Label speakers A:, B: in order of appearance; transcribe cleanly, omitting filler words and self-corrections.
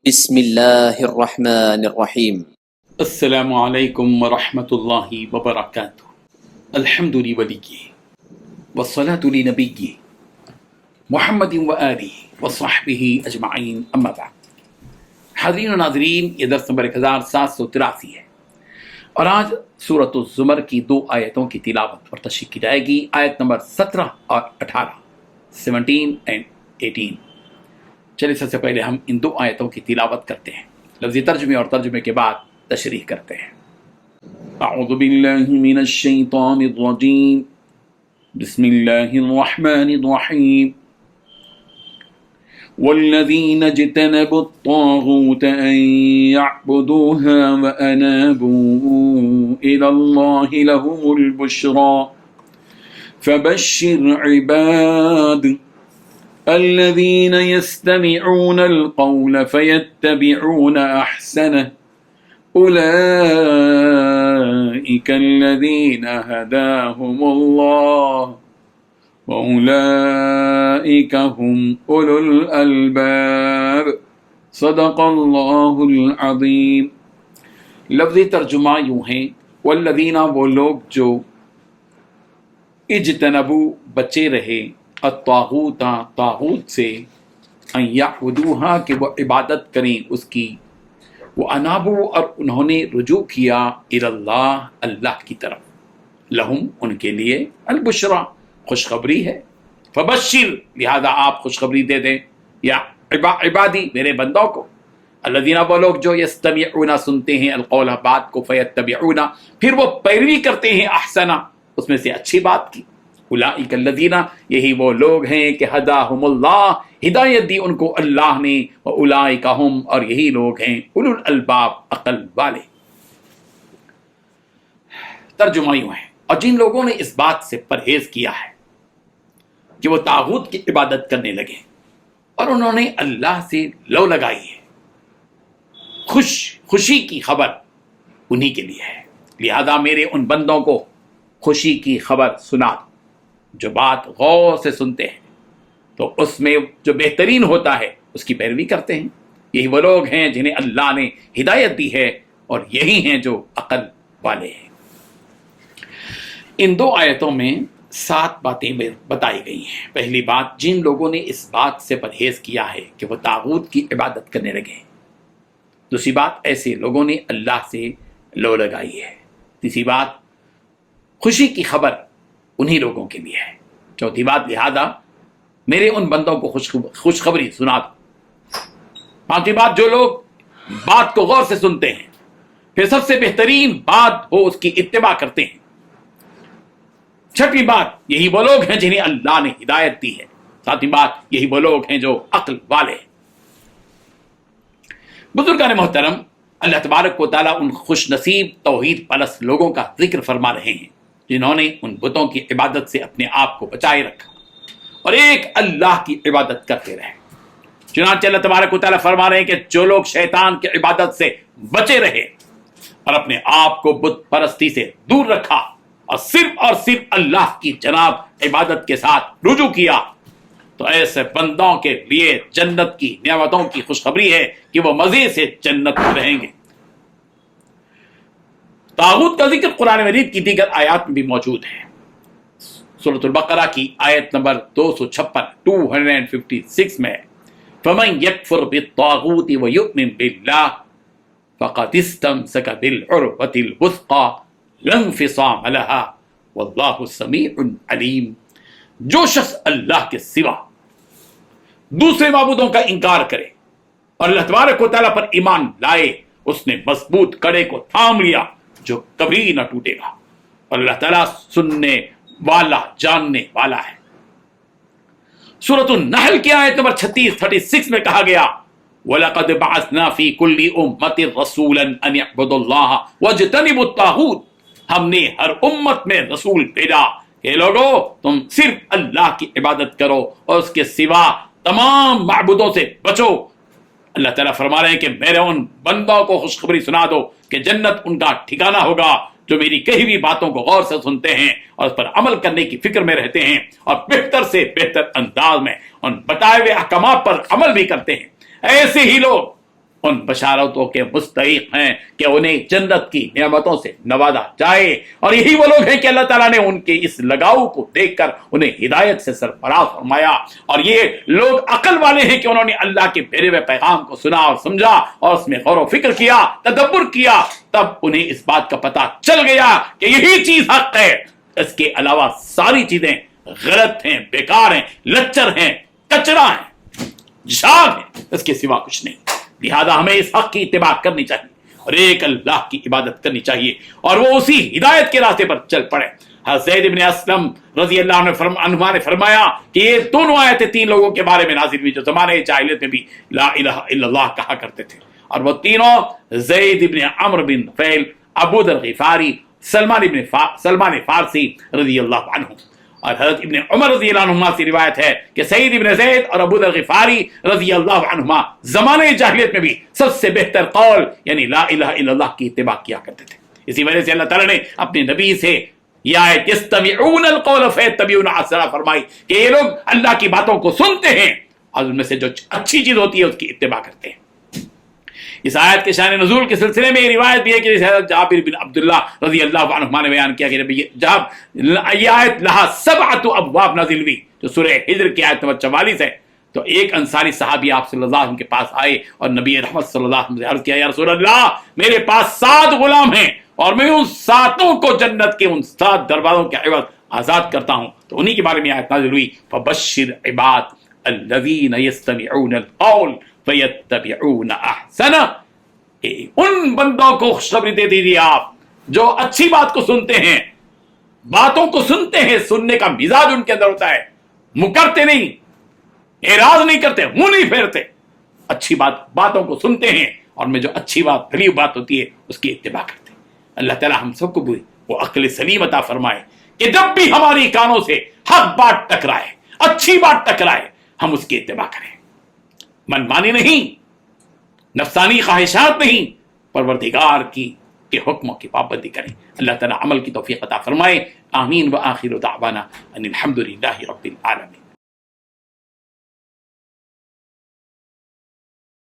A: بسم اللہ الرحمن الرحیم۔
B: السلام علیکم ورحمۃ اللہ وبرکاتہ۔ الحمد لولی والصلاة لنبی محمد وآلہ وصحبہ اجمعین، اما بعد۔ حاضرین و ناظرین، یہ درس نمبر 1783 ہے اور آج سورۃ الزمر کی 2 آیتوں کی تلاوت پر تشریح کی جائے گی، آیت نمبر 17 اور 18، 17 and 18۔ چلیے سب سے پہلے ہم ان 2 آیتوں کی تلاوت کرتے ہیں، لفظی ترجمے اور ترجمے کے بعد تشریح کرتے ہیں۔ اعوذ باللہ من الشیطان الرجیم، بسم اللہ الرحمن الرحیم۔ والذین اجتنبوا الطاغوت ان يعبدوها وانابوا الى اللہ لهم البشرى فبشر عباد الذين يستمعون القول فيتبعون احسنه اولئك الذين هداهم الله واولئك هم اولو الالباب۔ صدق اللہ العظیم۔ لفظی ترجمہ یوں ہے، والذین، وہ لوگ جو اجتنبوا، بچے رہے، الطاغوت، طاغوت سے، ان یعبدوہا، کہ وہ عبادت کریں اس کی، وہ انابو، اور انہوں نے رجوع کیا، الی اللہ، اللہ کی طرف، لہم، ان کے لیے، البشرا، خوشخبری ہے، فبشر، لہذا آپ خوشخبری دے دیں، یا عبادی، میرے بندوں کو، الذین، وہ لوگ جو یستمعون، سنتے ہیں، القول، بات کو، فیتبعون، پھر وہ پیروی کرتے ہیں، احسنا، اس میں سے اچھی بات کی، اولئک الذین، یہی وہ لوگ ہیں کہ ہداہم اللہ، ہدایت دی ان کو اللہ نے، واولئک ہم، اور یہی لوگ ہیں، اولو الالباب، عقل والے۔ ترجمہ یوں ہے، اور جن لوگوں نے اس بات سے پرہیز کیا ہے کہ وہ طاغوت کی عبادت کرنے لگے اور انہوں نے اللہ سے لو لگائی ہے، خوشی کی خبر انہی کے لیے ہے، لہذا میرے ان بندوں کو خوشی کی خبر سنا دو، جو بات غور سے سنتے ہیں تو اس میں جو بہترین ہوتا ہے اس کی پیروی کرتے ہیں، یہی وہ لوگ ہیں جنہیں اللہ نے ہدایت دی ہے، اور یہی ہیں جو عقل والے ہیں۔ ان 2 آیتوں میں 7 باتیں بتائی گئی ہیں۔ پہلی بات، جن لوگوں نے اس بات سے پرہیز کیا ہے کہ وہ طاغوت کی عبادت کرنے لگے۔ دوسری بات، ایسے لوگوں نے اللہ سے لو لگائی ہے۔ تیسری بات، خوشی کی خبر انہی لوگوں کے لیے ہے۔ چوتھی بات، لہذا میرے ان بندوں کو خوشخبری سنا دو۔ پانچویں بات، جو لوگ بات کو غور سے سنتے ہیں، پھر سب سے بہترین بات ہو اس کی اتباع کرتے ہیں۔ چھٹی بات، یہی وہ لوگ ہیں جنہیں اللہ نے ہدایت دی ہے۔ ساتویں بات، یہی وہ لوگ ہیں جو عقل والے ہیں۔ بزرگان محترم، اللہ تبارک و تعالیٰ ان خوش نصیب توحید پرست لوگوں کا ذکر فرما رہے ہیں جنہوں نے ان بتوں کی عبادت سے اپنے آپ کو بچائے رکھا اور ایک اللہ کی عبادت کرتے رہے۔ چنانچہ اللہ تبارک و تعالیٰ فرما رہے ہیں کہ جو لوگ شیطان کی عبادت سے بچے رہے اور اپنے آپ کو بت پرستی سے دور رکھا اور صرف اللہ کی جناب عبادت کے ساتھ رجوع کیا، تو ایسے بندوں کے لیے جنت کی نعمتوں کی خوشخبری ہے کہ وہ مزے سے جنت میں رہیں گے۔ طاغوت کا ذکر قرآن مجید کی دیگر آیات میں بھی موجود ہے۔ سورۃ البقرہ کی آیت نمبر 256 میں، فَمَن يَكْفُرْ بِالطَّاغُوتِ وَيُؤْمِن بِاللَّهِ فَقَدِ اسْتَمْسَكَ بِالْعُرْوَةِ الْوُثْقَىٰ لَا انفصام لَهَا وَاللَّهُ سَمِيعٌ عَلِيمٌ۔ جو شخص اللہ کے سوا دوسرے معبودوں کا انکار کرے اور اللہ تبارک و تعالیٰ پر ایمان لائے، اس نے مضبوط کڑے کو تھام لیا جو کبھی نہ ٹوٹے گا، اور اللہ تعالیٰ سننے والا، جاننے والا ہے۔ سورۃ النحل کی آیت نمبر 36 میں کہا گیا، وَلَقَدْ بَعَثْنَا فِي كُلِّ أُمَّةٍ رَسُولًا أَنِ اعْبُدُوا اللَّهَ وَاجْتَنِبُوا الطَّاغُوتَ۔ ہم نے ہر امت میں رسول بھیجا کہ لوگو تم صرف اللہ کی عبادت کرو اور اس کے سوا تمام معبودوں سے بچو۔ اللہ تعالیٰ فرما رہے ہیں کہ میرے ان بندوں کو خوشخبری سنا دو کہ جنت ان کا ٹھکانہ ہوگا، جو میری کہی ہوئی باتوں کو غور سے سنتے ہیں اور اس پر عمل کرنے کی فکر میں رہتے ہیں اور بہتر سے بہتر انداز میں ان بتائے ہوئے احکامات پر عمل بھی کرتے ہیں۔ ایسے ہی لوگ ان بشارتوں کے مستحق ہیں کہ انہیں جنت کی نعمتوں سے نوازا جائے، اور یہی وہ لوگ ہیں کہ اللہ تعالیٰ نے ان کے اس لگاؤ کو دیکھ کر انہیں ہدایت سے سرفراز فرمایا، اور یہ لوگ عقل والے ہیں کہ انہوں نے اللہ کے بھیجے ہوئے پیغام کو سنا اور سمجھا اور اس میں غور و فکر کیا، تدبر کیا، تب انہیں اس بات کا پتہ چل گیا کہ یہی چیز حق ہے، اس کے علاوہ ساری چیزیں غلط ہیں، بیکار ہیں، لچر ہیں، کچرا ہیں، جھاگ ہیں، اس کے سوا کچھ نہیں۔ لہذا ہمیں اس حق کی اتباع کرنی چاہیے اور ایک اللہ کی عبادت کرنی چاہیے، اور وہ اسی ہدایت کے راستے پر چل پڑے۔ حضرت زید بن اسلم رضی اللہ عنہ نے فرمایا کہ یہ دونوں آیتیں 3 لوگوں کے بارے میں نازل ہوئی جو زمانے جاہلیت میں بھی لا الہ الا اللہ کہا کرتے تھے، اور وہ تینوں زید بن عمرو بن نفیل، ابو ذر غفاری، سلمان فارسی رضی اللہ عنہ، اور حضرت ابن عمر رضی اللہ عنہما سے روایت ہے کہ سعید ابن زید اور ابو ذر غفاری رضی اللہ عنہما زمانے جاہلیت میں بھی سب سے بہتر قول یعنی لا الہ الا اللہ کی اتباع کیا کرتے تھے۔ اسی وجہ سے اللہ تعالیٰ نے اپنے نبی سے یہ آیت یستمعون القول فیتبعون احسنہ فرمائی کہ یہ لوگ اللہ کی باتوں کو سنتے ہیں اور ان میں سے جو اچھی چیز ہوتی ہے اس کی اتباع کرتے ہیں۔ اس آیت کے شان نزول کے سلسلے میں یہ روایت بھی ہے کہ حضرت جابر بن عبداللہ رضی اللہ عنہما نے بیان کیا کہ جب یہ آیت لہا 7 ابواب نازل ہوئی جو سورہ ہجر کی آیت نمبر 44 ہے، تو ایک انصاری صحابی آپ صلی اللہ علیہ وسلم کے پاس آئے اور نبی رحمت صلی اللہ علیہ وسلم سے عرض کیا، یا رسول اللہ میرے پاس 7 غلام ہیں اور میں ان 7 کو جنت کے ان 7 دروازوں کے عوض آزاد کرتا ہوں، تو انہی کے بارے میں آیت نازل ہوئی فبشر عباد الذین یستمعون القول فیتبعون احسنہ، ان بندوں کو خوشخبری دے دیجیے آپ جو اچھی بات کو سنتے ہیں، باتوں کو سنتے ہیں، سننے کا مزاج ان کے اندر ہوتا ہے، مکرتے نہیں، اعراض نہیں کرتے، منہ نہیں پھیرتے، اچھی باتوں کو سنتے ہیں اور میں جو اچھی بات بھلی بات ہوتی ہے اس کی اتباع کرتے ہیں۔ اللہ تعالی ہم سب کو بھی وہ عقل سلیم عطا فرمائے کہ جب بھی ہماری کانوں سے حق بات ٹکرائے، اچھی بات ٹکرائے، ہم اس کی اتباع کریں، من مانی نہیں، نفسانی خواہشات نہیں، پروردگار کے حکموں کی پابندی کریں۔ اللہ تعالی عمل کی توفیق عطا فرمائے۔ آمین۔ وآخر دعوانا ان الحمد للہ رب العالمین۔